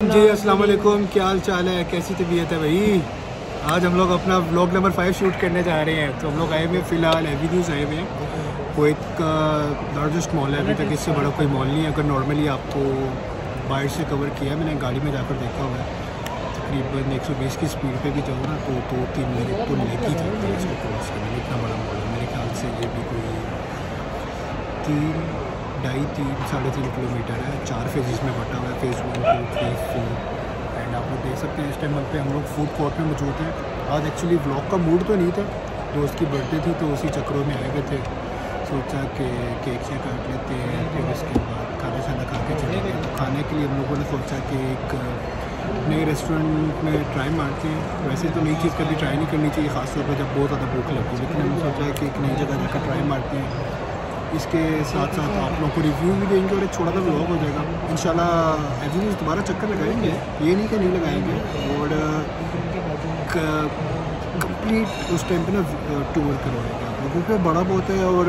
जी अस्सलाम वालेकुम, क्या हाल चाल है, कैसी तबीयत है भाई। आज हम लोग अपना व्लॉग नंबर 5 शूट करने जा रहे हैं। तो हम लोग आए हुए फ़िलहाल हैवी न्यूज़ आए हुए हैं। कुवैत का लार्जेस्ट मॉल है, अभी तक इससे बड़ा कोई मॉल नहीं है। अगर नॉर्मली आपको बाहर से कवर किया, मैंने गाड़ी में जाकर देखा हुआ है। तकरीबन 120 की स्पीड पे भी जाओ ना तो 2-3 मिनट तो लेके ही जाते हैं इसको क्रॉस करने। इतना बड़ा मॉल है, मेरे ख्याल से ये भी कोई 3.5-3-3.5 किलोमीटर है। 4 फेजेस में बटा हुआ है, फेज़ 1, 2, 3, 4। एंड आप लोग देख सकते हैं इस टाइम पे हम लोग फूड कोर्ट में मौजूद हैं। आज एक्चुअली व्लॉग का मूड तो नहीं था, दोस्त की बर्थडे थी तो उसी चक्रों में आए हुए थे। सोचा कि केक से काट लेते हैं, फिर उसके बाद खाना शाना खा के चले गए। तो खाने के लिए हम लोगों ने सोचा कि एक नए रेस्टोरेंट में ट्राई मारते हैं। वैसे तो नई चीज़ कभी ट्राई नहीं करनी चाहिए, ख़ासतौर पर जब बहुत ज़्यादा भूख लगती है, लेकिन हमने सोचा कि एक नई जगह जाकर ट्राई मारते हैं। इसके साथ साथ आप लोगों को रिव्यू भी देंगे और एक छोटा सा व्लॉग हो जाएगा। इंशाल्लाह एवरीज दोबारा चक्कर लगाएंगे, ये नहीं कि नहीं लगाएंगे। और कंप्लीट उस टाइम पे ना टूर करवाएंगे आप लोगों को, बड़ा बहुत है। और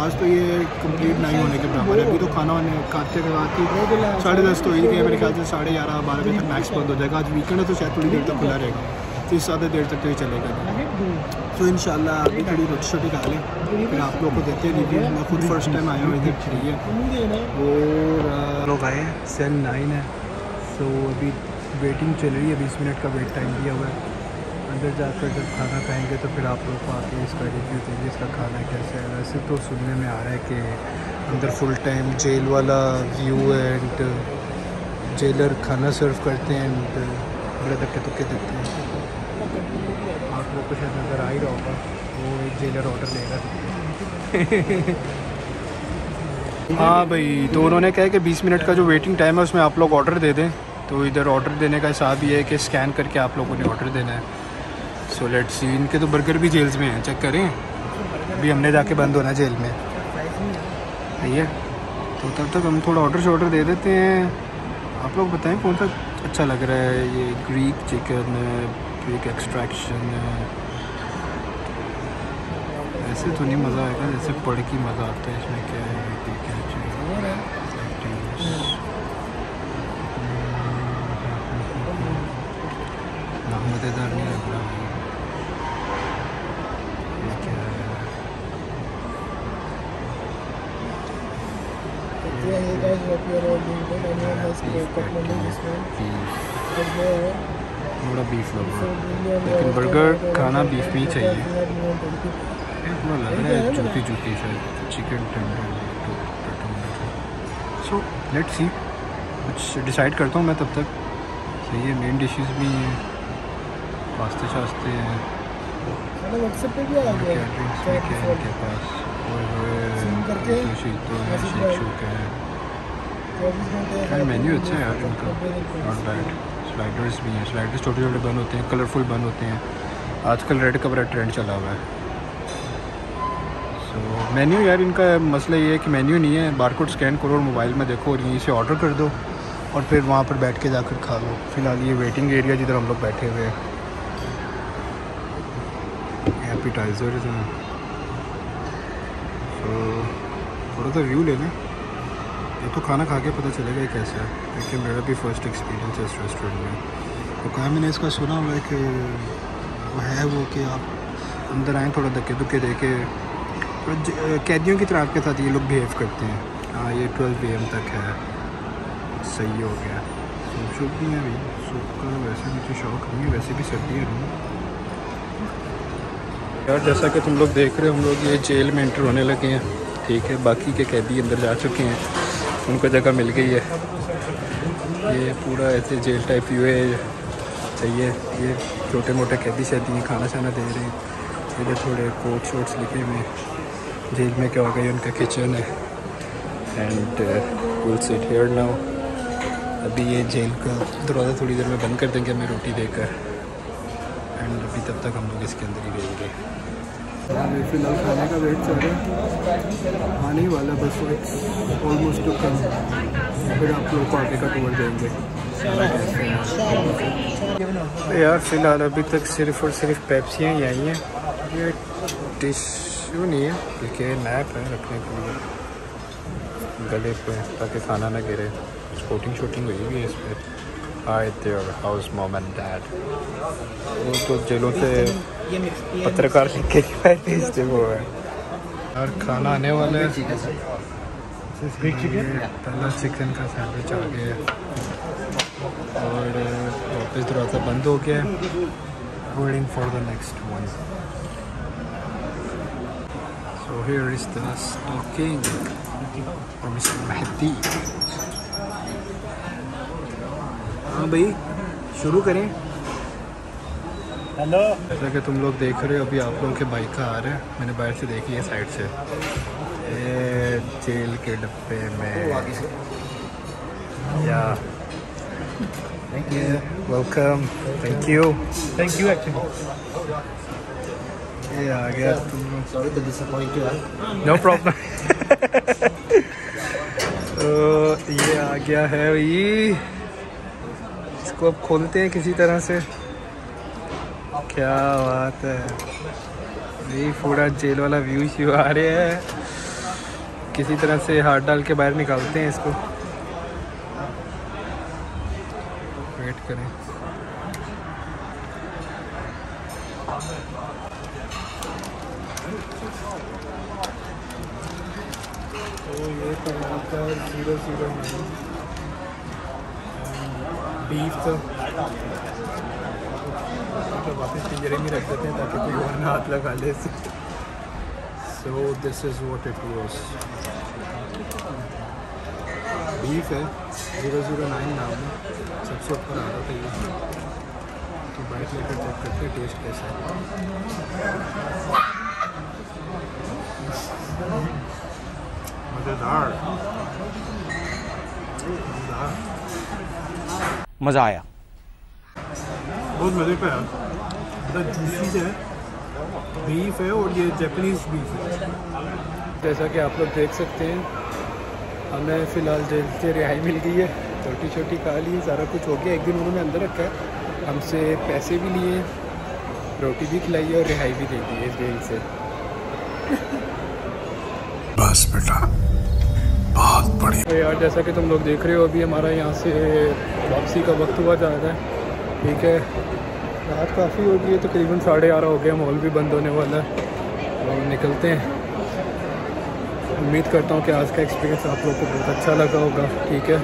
आज तो ये कंप्लीट नहीं होने के बराबर है। अभी तो खाना वाने खाते खाते 10:30 तो ही गए, मेरे ख्याल से 11:30-12 बजे तक मैक्स बंद हो जाएगा। आज वीकेंड है तो शायद थोड़ी देर तक खुला रहेगा, तो इस ज़्यादा देर तक तो ये चलेगा। तो इंशाल्लाह अभी थोड़ी रोटी शोटी खा लें, फिर आप लोगों को देते हैं रिव्यू। मैं खुद फर्स्ट टाइम आया हूँ इधर, फ्री है। और लोग आए हैं, सेल 9 है। तो अभी वेटिंग चल रही है, 20 मिनट का वेट टाइम दिया हुआ है। अंदर जाकर जब खाना खाएंगे तो फिर आप लोग को आके इसका रिव्यू देंगे, इसका खाना कैसा है। वैसे तो सुनने में आ रहा है कि अंदर फुल टाइम जेल वाला व्यू है एंड जेलर खाना सर्व करते हैं एंड बड़े धक्के धुक्के देते हैं। आप लोग को शायद नज़र आ ही रहा होगा, वो एक जेलर ऑर्डर लेगा। हाँ भाई, तो उन्होंने कहा कि 20 मिनट का जो वेटिंग टाइम है उसमें आप लोग ऑर्डर दे दें। तो इधर ऑर्डर देने का हिसाब ये है कि स्कैन करके आप लोगों ने ऑर्डर देना है। So let's see. इनके तो बर्गर भी जेल्स में हैं, चेक करें। अभी हमने जाके बंद होना जेल में, सही है। तो तब तक हम थोड़ा ऑर्डर दे देते हैं। आप लोग बताएं कौन सा अच्छा लग रहा है। ये ग्रीक चिकन है, ग्रीक एक्सट्रैक्शन है। ऐसे तो नहीं मज़ा आएगा जैसे पढ़ की मज़ा आता है। इसमें क्या है, मज़ेदार नहीं लग रहा। ये क्या है, थोड़ा बीफ लगा, लेकिन बर्गर खाना बीफ में ही चाहिए। थोड़ा लग रहा है जूती शायद chicken tender. So let's see, कुछ डिसाइड करता हूँ मैं तब तक। सही है, मेन डिशेस भी हैं, पास्ते शास्ते हैं, व्हाट्सएप पे भी आ गया ड्रिंक्स में क्या है इनके पास। और शेक है। मेन्यू अच्छा है यार इनका, नॉट बैड। स्लाइडर्स भी हैं, स्लाइडर्स छोटे छोटे बन होते हैं, कलरफुल बन होते हैं। आजकल रेड का बड़ा ट्रेंड चला हुआ है। सो मेन्यू यार इनका मसला ये है कि मेन्यू नहीं है। बारकोड स्कैन करो और मोबाइल में देखो और यहीं से ऑर्डर कर दो और फिर वहाँ पर बैठ के जाकर खा लो। फ़िलहाल ये वेटिंग एरिया जिधर हम लोग बैठे हुए हैं, एपिटाइज़र्स हैं। तो थोड़ा सा व्यू ले लें, ये तो खाना खा के पता चलेगा ये कैसा है, क्योंकि मेरा भी फर्स्ट एक्सपीरियंस है इस रेस्टोरेंट में। तो कहा मैंने इसका सुना हुआ है कि वो है वो कि आप अंदर आएँ थोड़ा धक्के धुक्के दे के, कैदियों की तरह आपके साथ ये लोग बिहेव करते हैं। हाँ, ये 12 PM तक है, सही हो गया। सूप भी है भाई, सूप का वैसे मुझे शौक नहीं है, वैसे भी सर्दी है नहीं यार। जैसा कि तुम लोग देख रहे हो, हम लोग ये जेल में एंटर होने लगे हैं, ठीक है। बाकी के कैदी अंदर जा चुके हैं, उनको जगह मिल गई है। ये पूरा ऐसे जेल टाइप व्यू है, सही है। ये छोटे मोटे कैदी शैदी हैं, खाना शाना दे रहे हैं। इधर थोड़े कोट शोट्स लिखे हुए हैं। जेल में क्या हो गया, उनका किचन है and will sit here now. अभी ये जेल का दरवाज़ा थोड़ी देर में बंद कर देंगे हमें रोटी देकर, एंड अभी तब तक हम लोग इसके अंदर ही रहेंगे। फिलहाल खाने का वेट चल रहा है, आने ही वाला बस ऑलमोस्ट तो कम। फिर आप लोग को आगे का टूर देंगे यार। फ़िलहाल अभी तक सिर्फ़ और सिर्फ पेप्सियाँ ही आई हैं। ये टिश्यू नहीं है, बल्कि नैप है रखने के लिए गले पे, ताकि खाना ना गिरे। कोटिंग शूटिंग हुई हुई है इस पर। Hi their house mom and dad. वो तो जेलों से पत्रकार लिख के भेजते वो है। और खाना आने वाला है। पहला चिकन का सैंडविच आ गया है और वापस दरवाज़ा बंद हो गया है। Waiting for the next one. So here is the stocking from mister Mehdi. हाँ भाई शुरू करें। हेलो। जैसा कि तुम लोग देख रहे हो अभी आप लोगों के बाइक का आ रहा है। मैंने बाहर से देखी है साइड से। ये जेल के डब्बे में या वेलकम थैंक यू एक्चुअली। ये आ गया तुम लोग। Sorry to disappoint you. No problem. ये आ गया है ये। इसको अब खोलते हैं किसी तरह से। क्या बात है। ये पूरा जेल वाला व्यू क्यों आ रहे हैं। किसी तरह से हाथ डाल के बाहर निकालते हैं इसको। वेट करें। तो ये था यहाँ पर 009 बीफ। तो वापस पिंजरे में रख देते हैं ताकि कोई और ना हाथ लगा ले। So this is what it was. Beef है 009 नाम है। सबसे ऊपर आ रहा था ये। तो बाइक लेकर चेक करते हैं टेस्ट कैसा है। मज़ेदार मज़ा आया। बहुत मज़े का है। मतलब जूसी है बीफ है और ये जापानीज़ बीफ है। जैसा कि आप लोग देख सकते हैं हमें फ़िलहाल जेल से रिहाई मिल गई है। रोटी छोटी खा ली, सारा कुछ हो गया। एक दिन उन्होंने अंदर रखा है, हमसे पैसे भी लिए, रोटी भी खिलाई है और रिहाई भी दे दी है इस जेल से। बस बेटा बहुत बढ़िया। तो यार जैसा कि तुम लोग देख रहे हो अभी हमारा यहाँ से वापसी का वक्त हुआ जा रहा है। ठीक है, रात काफ़ी हो गई है, तकरीबन 11:30 हो गया। मॉल भी बंद होने वाला है और हम निकलते हैं। उम्मीद करता हूँ कि आज का एक्सपीरियंस आप लोगों को बहुत अच्छा लगा होगा। ठीक है,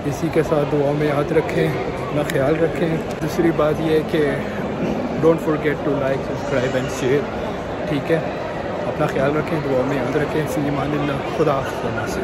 इसी के साथ दुआओं में याद रखें, अपना ख्याल रखें। दूसरी बात यह है कि don't forget to like subscribe and share. ठीक है, अपना ख्याल रखें, दुआओं में याद रखें। फ़ी अमान अल्लाह, खुदा हाफ़िज़।